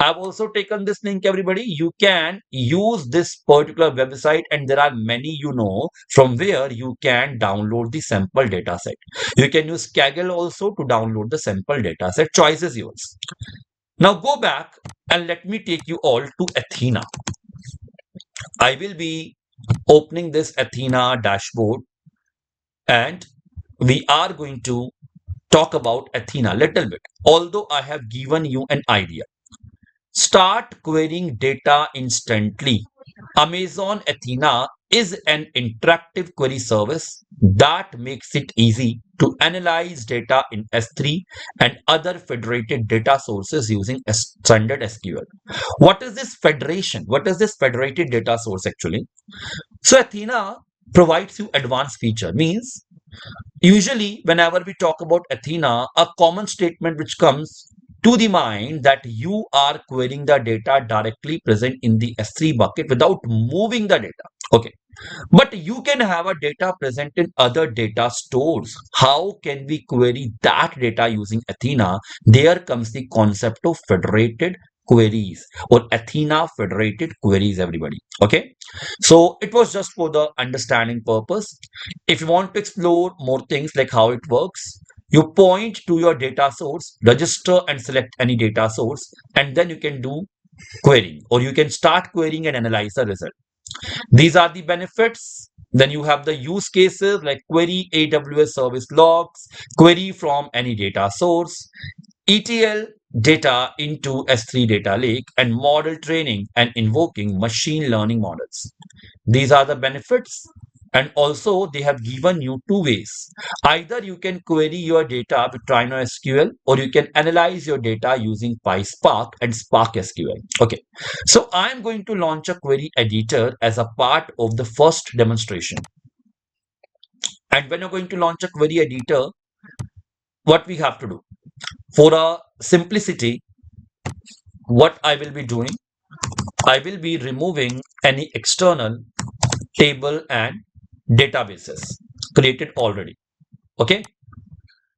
I've also taken this link, everybody. You can use this particular website, and there are many, from where you can download the sample data set. You can use Kaggle also to download the sample data set. Choice is yours. Now go back and let me take you all to Athena. I will be opening this Athena dashboard, and we are going to talk about Athena a little bit, although I have given you an idea. Start querying data instantly. Amazon Athena is an interactive query service that makes it easy to analyze data in S3 and other federated data sources using standard SQL. What is this federation? What is this federated data source actually? So Athena provides you advanced feature, means usually whenever we talk about Athena, a common statement which comes to the mind that you are querying the data directly present in the S3 bucket without moving the data. Okay. But you can have a data present in other data stores. How can we query that data using Athena? There comes the concept of federated queries or Athena federated queries, everybody. Okay. So it was just for the understanding purpose. If you want to explore more things like how it works, you point to your data source, register and select any data source, and then you can do querying, or you can start querying and analyze the result. These are the benefits. Then you have the use cases like query AWS service logs, query from any data source, ETL data into S3 data lake, and model training and invoking machine learning models. These are the benefits. And also they have given you two ways. Either you can query your data with Rhino SQL, or you can analyze your data using PySpark and Spark SQL. Okay. So I'm going to launch a query editor as a part of the first demonstration. And when you're going to launch a query editor, what we have to do? For a simplicity, what I will be doing, I will be removing any external table and databases created already. Okay.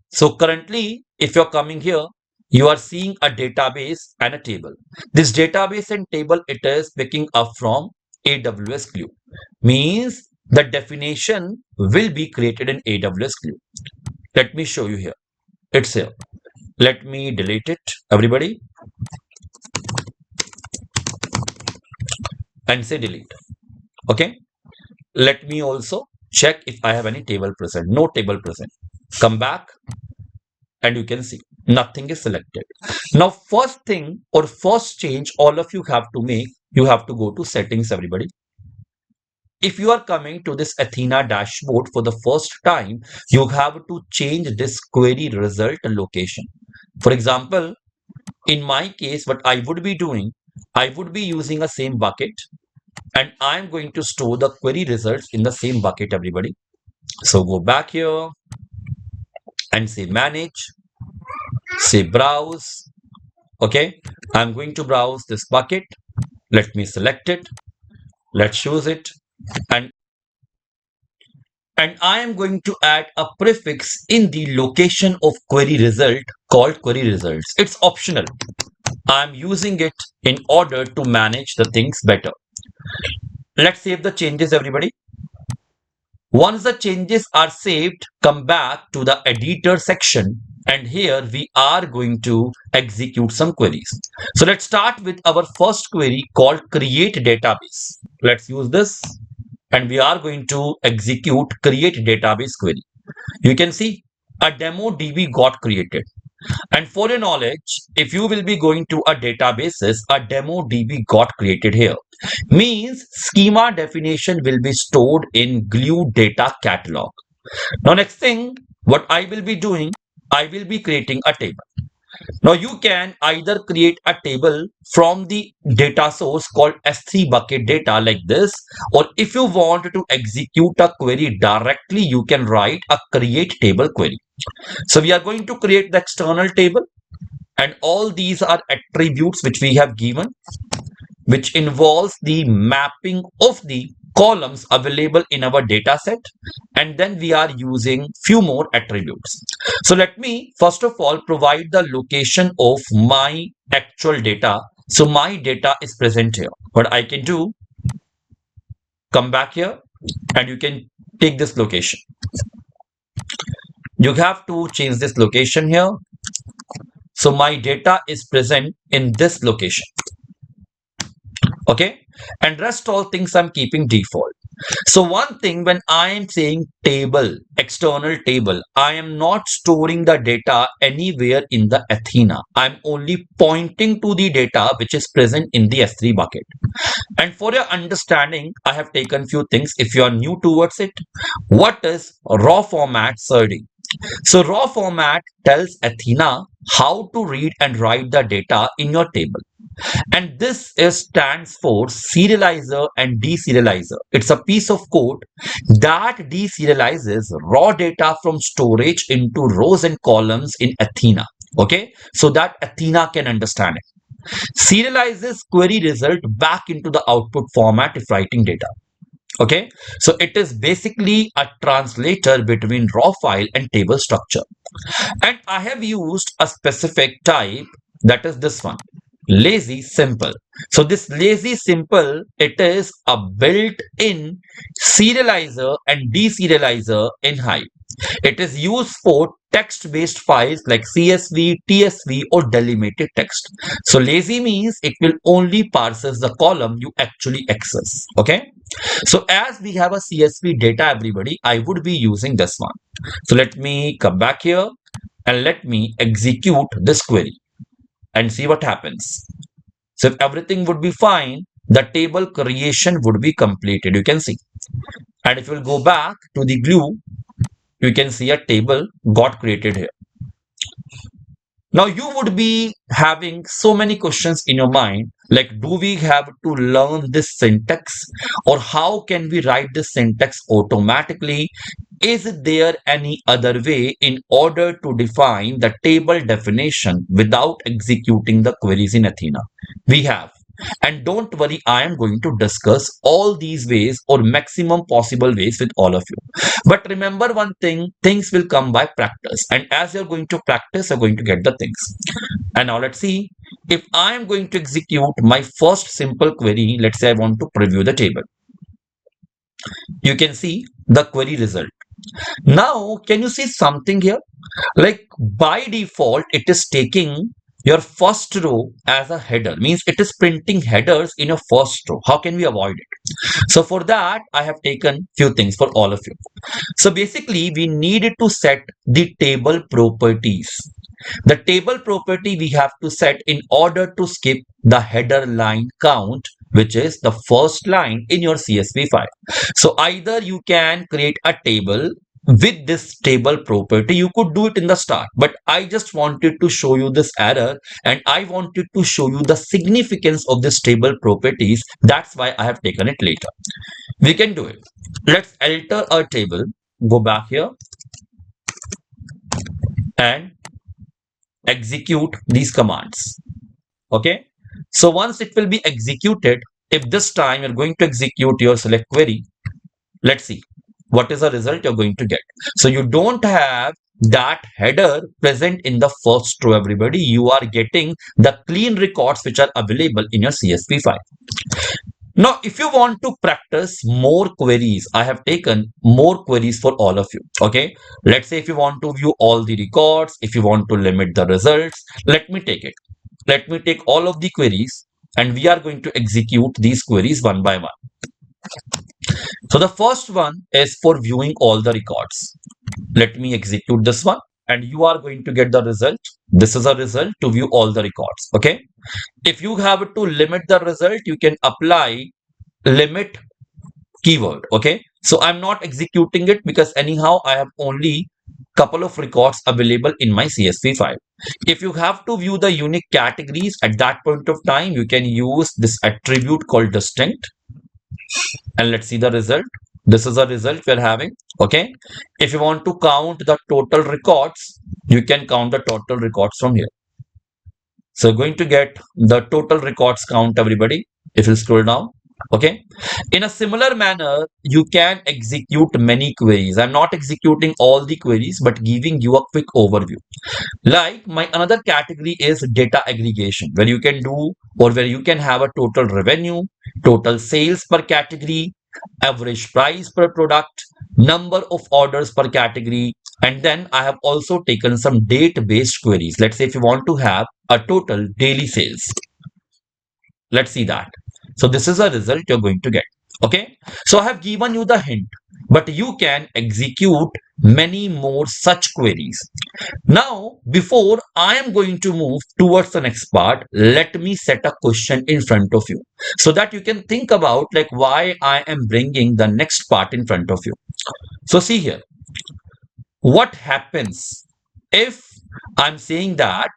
So currently, if you're coming here, you are seeing a database and a table. This database and table, it is picking up from AWS Glue. Means the definition will be created in AWS Glue. Let me show you here. It's here. Let me delete it, everybody, and say delete. Okay. Let me also check if I have any table present. No table present. Come back and you can see nothing is selected. Now, first thing or first change all of you have to make, you have to go to settings, everybody. If you are coming to this Athena dashboard for the first time, you have to change this query result location. For example, in my case, what I would be doing, I would be using a same bucket, and I'm going to store the query results in the same bucket, everybody. So go back here and say manage, say browse. Okay, I'm going to browse this bucket. Let me select it. Let's choose it. And I am going to add a prefix in the location of query result called query results. It's optional. I'm using it in order to manage the things better. Let's save the changes, everybody. Once the changes are saved, come back to the editor section, and here we are going to execute some queries. So let's start with our first query called create database. Let's use this, and we are going to execute create database query. You can see a demo DB got created. And for your knowledge, if you will be going to a databases, a demo DB got created here. Means schema definition will be stored in Glue data catalog. Now, next thing, what I will be doing, I will be creating a table. Now, you can either create a table from the data source called S3 bucket data like this, or if you want to execute a query directly, you can write a create table query. So we are going to create the external table, and all these are attributes which we have given, which involves the mapping of the columns available in our data set, and then we are using few more attributes. So let me first of all provide the location of my actual data. So my data is present here. What I can do, come back here and you can take this location. You have to change this location here. So my data is present in this location. Okay. And rest all things I'm keeping default. So one thing, when I am saying table, external table, I am not storing the data anywhere in the Athena. I'm only pointing to the data which is present in the S3 bucket. And for your understanding, I have taken few things. If you are new towards it, what is raw format SerDe? So raw format tells Athena how to read and write the data in your table. And this stands for serializer and deserializer. It's a piece of code that deserializes raw data from storage into rows and columns in Athena. Okay, so that Athena can understand it. Serializes query result back into the output format if writing data. Okay, so it is basically a translator between raw file and table structure. And I have used a specific type, that is this one, LazySimple. So this LazySimple, it is a built-in serializer and deserializer in Hive. It is used for text-based files like CSV, TSV, or delimited text. So lazy means it will only parses the column you actually access. Okay. So as we have a CSV data, everybody, I would be using this one. So let me come back here and let me execute this query and see what happens. So if everything would be fine, the table creation would be completed. You can see. And if you will go back to the glue, you can see a table got created here. Now you would be having so many questions in your mind, like do we have to learn this syntax, or how can we write this syntax automatically? Is there any other way in order to define the table definition without executing the queries in Athena? We have. And don't worry, I am going to discuss all these ways or maximum possible ways with all of you. But remember one thing, things will come by practice. And as you're going to practice, you're going to get the things. And now let's see. If I am going to execute my first simple query, let's say I want to preview the table. You can see the query result. Now, can you see something here? Like by default, it is taking your first row as a header, means it is printing headers in your first row. How can we avoid it? So for that, I have taken few things for all of you. So basically, we needed to set the table properties. The table property we have to set in order to skip the header line count, which is the first line in your CSV file. So either you can create a table with this table property, you could do it in the start, but I just wanted to show you this error and I wanted to show you the significance of this table properties. That's why I have taken it later. We can do it. Let's alter our table, go back here and execute these commands. Okay, so once it will be executed, if this time you're going to execute your select query, let's see what is the result you're going to get. So you don't have that header present in the first row, everybody. You are getting the clean records which are available in your CSV file. Now, if you want to practice more queries, I have taken more queries for all of you. Okay, let's say if you want to view all the records, if you want to limit the results, let me take it. Let me take all of the queries and we are going to execute these queries one by one. So the first one is for viewing all the records. Let me execute this one and you are going to get the result. This is a result to view all the records. Okay. If you have to limit the result, you can apply limit keyword. Okay. So I'm not executing it because anyhow I have only couple of records available in my CSV file. If you have to view the unique categories at that point of time, you can use this attribute called distinct. And let's see the result. This is a result we're having. Okay. If you want to count the total records, you can count the total records from here. So going to get the total records count, everybody. If you scroll down, Okay. In a similar manner, you can execute many queries. I'm not executing all the queries, but giving you a quick overview. Like my another category is data aggregation, where you can do or where you can have a total revenue, total sales per category, average price per product, number of orders per category. And then I have also taken some date-based queries. Let's say if you want to have a total daily sales. Let's see that. So this is a result you're going to get. Okay. So I have given you the hint, but you can execute many more such queries. Now, before I am going to move towards the next part, let me set a question in front of you so that you can think about like why I am bringing the next part in front of you. So see here, what happens if I'm saying that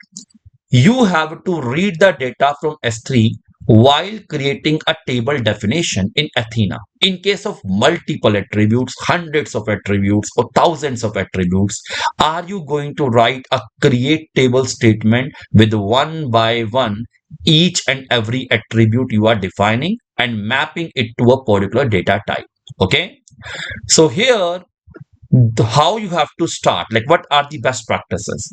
you have to read the data from S3 while creating a table definition in Athena. In case of multiple attributes, hundreds of attributes, or thousands of attributes, are you going to write a create table statement with one by one each and every attribute you are defining and mapping it to a particular data type? Okay. So here how you have to start, like what are the best practices.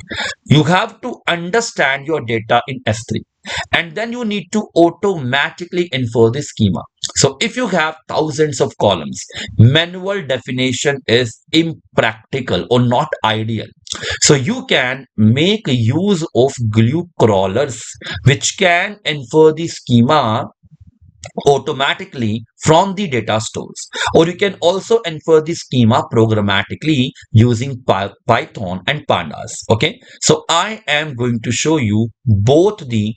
You have to understand your data in S3 and then you need to automatically infer the schema. So if you have thousands of columns, manual definition is impractical or not ideal. So you can make use of glue crawlers which can infer the schema automatically from the data stores, or you can also infer the schema programmatically using Python and pandas. Okay, so I am going to show you both the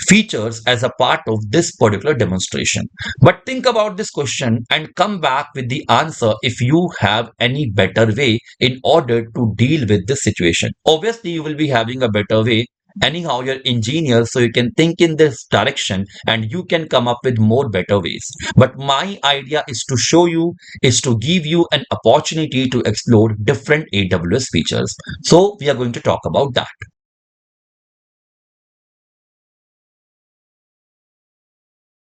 features as a part of this particular demonstration, but think about this question and come back with the answer if you have any better way in order to deal with this situation. Obviously you will be having a better way. Anyhow, you're engineers, so you can think in this direction and you can come up with more better ways. But my idea is to show you, is to give you an opportunity to explore different AWS features. So we are going to talk about that.